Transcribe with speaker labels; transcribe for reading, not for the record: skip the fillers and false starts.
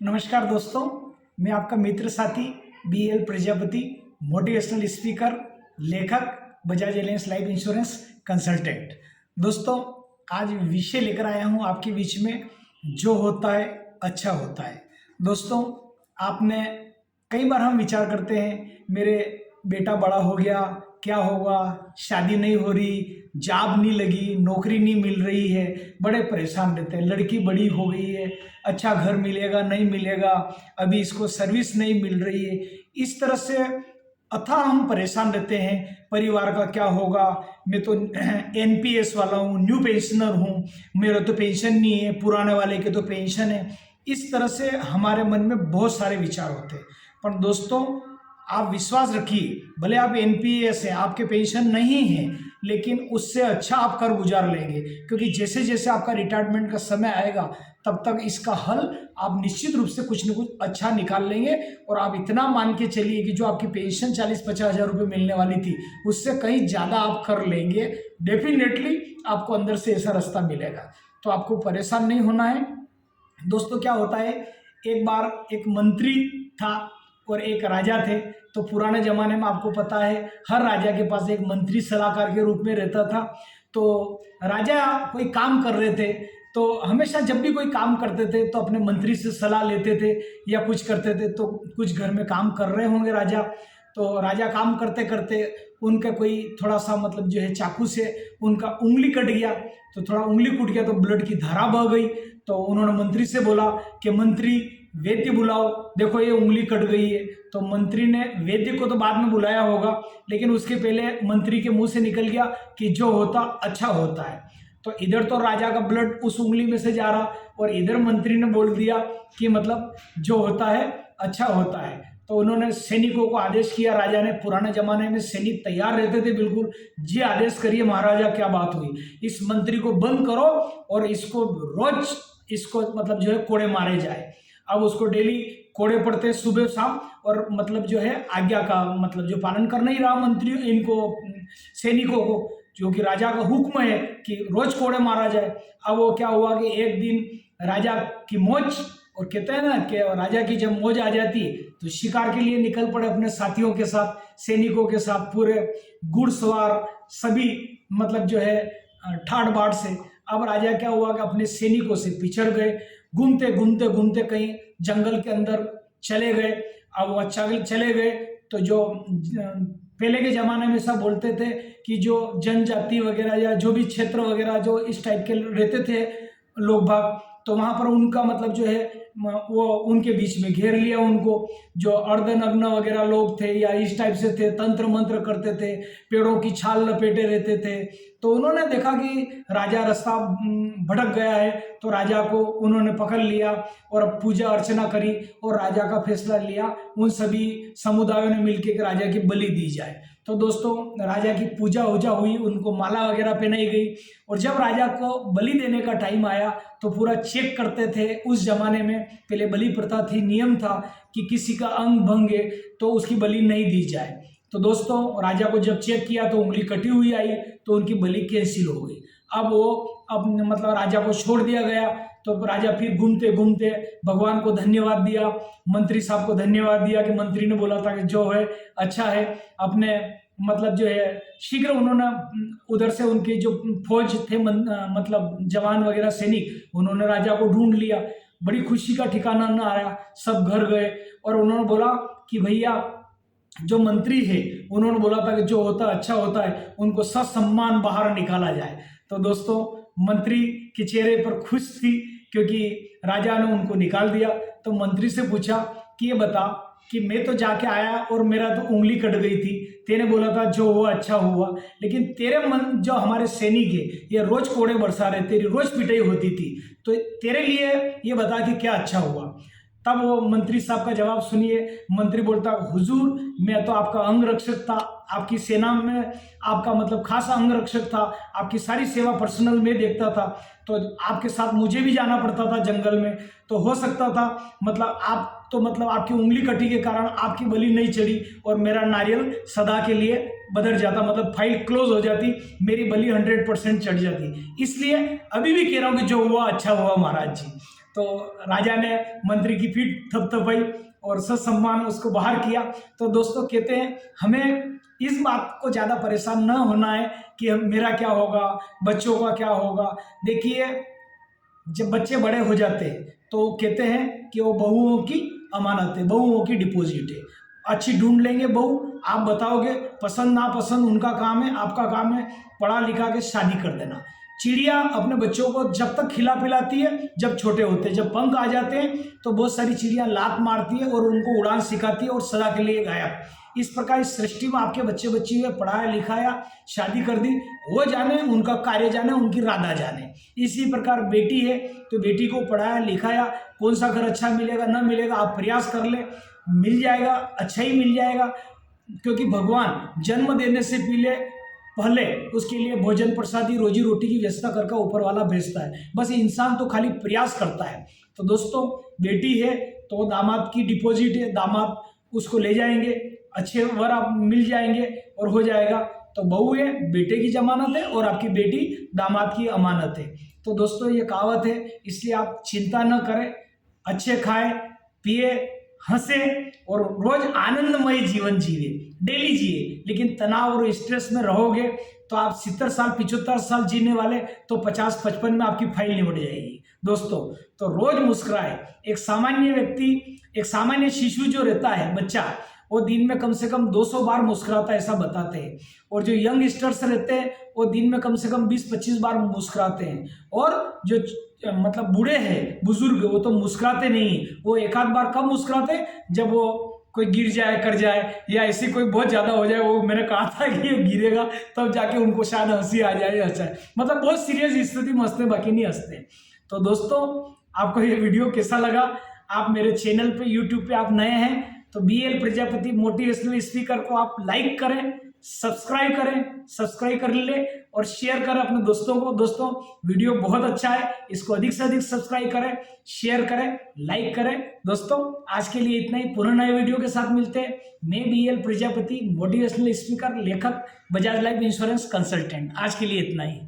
Speaker 1: नमस्कार दोस्तों, मैं आपका मित्र साथी BL प्रजापति, मोटिवेशनल स्पीकर, लेखक, Bajaj aliens life insurance consultant. दोस्तों, आज विषय लेकर आया हूं आपके बीच में, जो होता है अच्छा होता है। दोस्तों, आपने कई बार हम विचार करते हैं, मेरे बेटा बड़ा हो गया, क्या होगा, शादी नहीं हो रही, जॉब नहीं लगी, नौकरी नहीं मिल रही है, बड़े परेशान रहते हैं। लड़की बड़ी हो गई है, अच्छा घर मिलेगा नहीं मिलेगा, अभी इसको सर्विस नहीं मिल रही है। इस तरह से अथाह हम परेशान रहते हैं, परिवार का क्या होगा, मैं तो NPS वाला हूँ, न्यू पेंशनर हूँ, मेरा तो पेंशन नहीं है, पुराने वाले के तो पेंशन है। इस तरह से हमारे मन में बहुत सारे विचार होते हैं। पर दोस्तों, आप विश्वास रखिए, भले आप NPS हैं, आपके पेंशन नहीं है, लेकिन उससे अच्छा आप कर गुजार लेंगे, क्योंकि जैसे जैसे आपका रिटायरमेंट का समय आएगा तब तक इसका हल आप निश्चित रूप से कुछ न कुछ अच्छा निकाल लेंगे। और आप इतना मान के चलिए कि जो आपकी पेंशन 40-50 हज़ार रुपये मिलने वाली थी, उससे कहीं ज़्यादा आप कर लेंगे। डेफिनेटली आपको अंदर से ऐसा रास्ता मिलेगा, तो आपको परेशान नहीं होना है। दोस्तों, क्या होता है, एक बार एक मंत्री था और एक राजा थे। तो पुराने ज़माने में आपको पता है, हर राजा के पास एक मंत्री सलाहकार के रूप में रहता था। तो राजा कोई काम कर रहे थे, तो हमेशा जब भी कोई काम करते थे तो अपने मंत्री से सलाह लेते थे, या कुछ करते थे तो कुछ घर में काम कर रहे होंगे राजा। तो राजा काम करते करते उनका कोई थोड़ा सा मतलब जो है चाकू से उनका उंगली कट गया। तो थोड़ा उंगली कट गया तो ब्लड की धारा बह गई। तो उन्होंने मंत्री से बोला कि मंत्री, वैद्य बुलाओ, देखो ये उंगली कट गई है। तो मंत्री ने वैद्य को तो बाद में बुलाया होगा, लेकिन उसके पहले मंत्री के मुंह से निकल गया कि जो होता अच्छा होता है। तो इधर तो राजा का ब्लड उस उंगली में से जा रहा, और इधर मंत्री ने बोल दिया कि मतलब जो होता है अच्छा होता है। तो उन्होंने सैनिकों को आदेश किया, राजा ने, पुराने जमाने में सैनिक तैयार रहते थे बिल्कुल, जी आदेश करिए महाराजा, क्या बात हुई, इस मंत्री को बंद करो और इसको रोज इसको मतलब जो है कोड़े मारे जाए। अब उसको डेली कोड़े पड़ते सुबह शाम, और मतलब जो है आज्ञा का मतलब जो पालन कर नहीं रहा मंत्री इनको सैनिकों को, जो कि राजा का हुक्म है कि रोज कोड़े मारा जाए। अब वो क्या हुआ कि एक दिन राजा की मौज, और कहते हैं ना कि राजा की जब मौज आ जाती है तो शिकार के लिए निकल पड़े अपने साथियों के साथ, सैनिकों के साथ, पूरे घुड़सवार सभी मतलब जो है ठाठ बाट से। अब राजा क्या हुआ कि अपने सैनिकों से पिछड़ गए, घूमते घूमते घूमते कहीं जंगल के अंदर चले गए। अब वो चले गए तो जो पहले के ज़माने में सब बोलते थे कि जो जनजाति वगैरह या जो भी क्षेत्र वगैरह जो इस टाइप के रहते थे लोग भाग, तो वहाँ पर उनका मतलब जो है वो उनके बीच में घेर लिया उनको। जो अर्धनग्न वगैरह लोग थे या इस टाइप से थे, तंत्र मंत्र करते थे, पेड़ों की छाल लपेटे रहते थे। तो उन्होंने देखा कि राजा रास्ता भटक गया है, तो राजा को उन्होंने पकड़ लिया और पूजा अर्चना करी और राजा का फैसला लिया, उन सभी समुदायों ने मिलकर कि राजा की बलि दी जाए। तो दोस्तों, राजा की पूजा वूजा हुई, उनको माला वगैरह पहनाई गई, और जब राजा को बलि देने का टाइम आया तो पूरा चेक करते थे। उस जमाने में पहले बलि प्रथा थी, नियम था कि किसी का अंग भंगे तो उसकी बलि नहीं दी जाए। तो दोस्तों, राजा को जब चेक किया तो उंगली कटी हुई आई, तो उनकी बलि कैंसिल हो गई। अब मतलब राजा को छोड़ दिया गया। तो राजा फिर घूमते घूमते भगवान को धन्यवाद दिया, मंत्री साहब को धन्यवाद दिया कि मंत्री ने बोला था कि जो है अच्छा है। अपने मतलब जो है शीघ्र उन्होंने उधर से उनके जो फौज थे मतलब जवान वगैरह सैनिक, उन्होंने राजा को ढूंढ लिया। बड़ी खुशी का ठिकाना न आया, सब घर गए और उन्होंने बोला कि भैया जो मंत्री है उन्होंने बोला था कि जो होता अच्छा होता है, उनको ससम्मान बाहर निकाला जाए। तो दोस्तों, मंत्री के चेहरे पर खुश थी क्योंकि राजा ने उनको निकाल दिया। तो मंत्री से पूछा कि ये बता कि मैं तो जाके आया और मेरा तो उंगली कट गई थी, तेने बोला था जो हुआ अच्छा हुआ, लेकिन तेरे मन जो हमारे सैनिक है ये रोज कोड़े बरसा रहे, तेरी रोज पिटाई होती थी, तो तेरे लिए ये बता कि क्या अच्छा हुआ। तब वो मंत्री साहब का जवाब सुनिए। मंत्री बोलता, हुजूर मैं तो आपका अंग रक्षक था, आपकी सेना में आपका मतलब खासा अंग रक्षक था, आपकी सारी सेवा पर्सनल में देखता था, तो आपके साथ मुझे भी जाना पड़ता था जंगल में। तो हो सकता था मतलब आप तो मतलब आपकी उंगली कटी के कारण आपकी बलि नहीं चढ़ी और मेरा नारियल सदा के लिए बदल जाता, मतलब फाइल क्लोज हो जाती, मेरी बलि 100% चढ़ जाती। इसलिए अभी भी कह रहा हूँ कि जो हुआ अच्छा हुआ महाराज जी। तो राजा ने मंत्री की पीठ थपथपाई और ससम्मान उसको बाहर किया। तो दोस्तों कहते हैं हमें इस बात को ज़्यादा परेशान न होना है कि मेरा क्या होगा, बच्चों का क्या होगा। देखिए जब बच्चे बड़े हो जाते हैं तो कहते हैं कि वो बहुओं की अमानत है, बहुओं की डिपॉजिट है। अच्छी ढूंढ लेंगे बहू, आप बताओगे, पसंद ना पसंद उनका काम है, आपका काम है पढ़ा लिखा के शादी कर देना। चिड़िया अपने बच्चों को जब तक खिला पिलाती है, जब छोटे होते हैं, जब पंख आ जाते हैं तो बहुत सारी चिड़िया लात मारती है और उनको उड़ान सिखाती है और सदा के लिए गायब। इस प्रकार इस सृष्टि में आपके बच्चे बच्ची है, पढ़ाया लिखाया, शादी कर दी, वो जाने, उनका कार्य जाने, उनकी राधा जाने। इसी प्रकार बेटी है तो बेटी को पढ़ाया लिखाया, कौन सा घर अच्छा मिलेगा न मिलेगा आप प्रयास कर ले, मिल जाएगा, अच्छा ही मिल जाएगा। क्योंकि भगवान जन्म देने से पहले उसके लिए भोजन प्रसादी रोजी रोटी की व्यवस्था करके ऊपर वाला भेजता है, बस इंसान तो खाली प्रयास करता है। तो दोस्तों बेटी है तो दामाद की डिपॉजिट है, दामाद उसको ले जाएंगे, अच्छे वर आप मिल जाएंगे और हो जाएगा। तो बहू है बेटे की जमानत है और आपकी बेटी दामाद की अमानत है। तो दोस्तों ये कहावत है, इसलिए आप चिंता न करें, अच्छे खाएं पिए, हंसे और रोज आनंदमय जीवन जिए, डेली जिए। लेकिन तनाव और स्ट्रेस में रहोगे तो आप 70 साल 75 साल जीने वाले तो 50-55 में आपकी फाइल निपट जाएगी। दोस्तों तो रोज मुस्कुराए। एक सामान्य व्यक्ति, एक सामान्य शिशु जो रहता है बच्चा, वो दिन में कम से कम 200 बार मुस्कुराता है, ऐसा बताते हैं। और जो यंगस्टर्स रहते हैं वो दिन में कम से कम 20-25 बार मुस्कुराते हैं। और जो मतलब बूढ़े हैं, बुजुर्ग, वो तो मुस्कुराते नहीं, वो एक आध बार कब मुस्कुराते जब वो कोई गिर जाए कर जाए या ऐसी कोई बहुत ज़्यादा हो जाए, वो मैंने कहा था कि ये गिरेगा तब जाके उनको शायद हंसी आ जाए, अच्छा मतलब बहुत सीरियस स्थिति में हंसते, बाकी नहीं हंसते। तो दोस्तों आपको ये वीडियो कैसा लगा? आप मेरे चैनल पे यूट्यूब पे आप नए हैं तो BL प्रजापति मोटिवेशनल स्पीकर को आप लाइक करें, सब्सक्राइब कर ले और शेयर करें अपने दोस्तों को। दोस्तों वीडियो बहुत अच्छा है, इसको अधिक से अधिक सब्सक्राइब करें, शेयर करें, लाइक करें। दोस्तों आज के लिए इतना ही, पुनः नए वीडियो के साथ मिलते हैं। मैं BL प्रजापति मोटिवेशनल स्पीकर, लेखक, बजाज लाइफ इंश्योरेंस कंसल्टेंट। आज के लिए इतना ही।